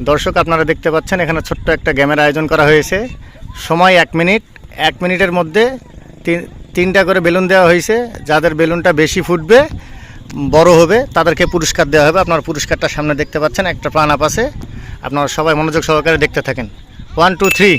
দর্শক আপনারা দেখতে পাচ্ছেন এখানে ছোট্ট একটা গেমের আয়োজন করা হয়েছে। সময় 1 মিনিট, 1 মিনিটের মধ্যে তিনটা করে বেলুন দেওয়া হয়েছে। যাদের বেলুনটা বেশি ফুটবে, বড় হবে, তাদেরকে পুরস্কার দেওয়া হবে। আপনারা পুরস্কারটা সামনে দেখতে পাচ্ছেন, একটা প্লান আপ আছে। আপনারা সবাই মনোযোগ সহকারে দেখতে থাকেন। 1 2 3।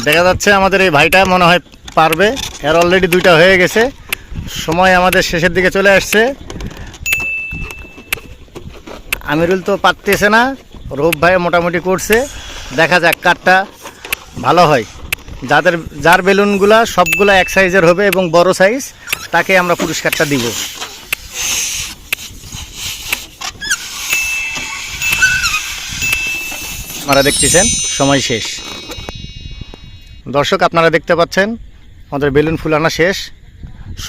দেখা যাচ্ছে আমাদের এই ভাইটা মনে হয় পারবে। এর অলরেডি 2টা হয়ে গেছে। সময় আমাদের শেষের দিকে চলে আসছে। আমিরুল তো পারতেছে না, রূপ ভাই মোটামুটি করছে। দেখা যাক কারটা ভালো হয়। যার বেলুনগুলা সবগুলা এক সাইজের হবে এবং বড় সাইজ, তাকে আমরা পুরস্কারটা দিব। আপনারা দেখতেছেন সময় শেষ। দর্শক আপনারা দেখতে পাচ্ছেন আমাদের বেলুন ফুলানো শেষ।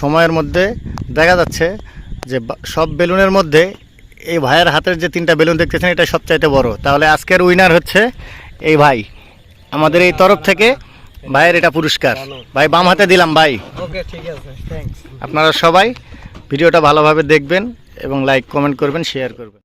সময়ের মধ্যে দেখা যাচ্ছে যে সব বেলুনের মধ্যে এই ভাইয়ের হাতের যে 3টা বেলুন দেখতেছেন, এটা সবচাইতে বড়। তাহলে আজকের উইনার হচ্ছে এই ভাই। আমাদের এই তরফ থেকে ভাইয়ের এটা পুরস্কার। ভাই বাম হাতে দিলাম ভাই। ওকে, ঠিক আছে, থ্যাঙ্কস। আপনারা সবাই ভিডিওটা ভালোভাবে দেখবেন এবং লাইক কমেন্ট করবেন, শেয়ার করবেন।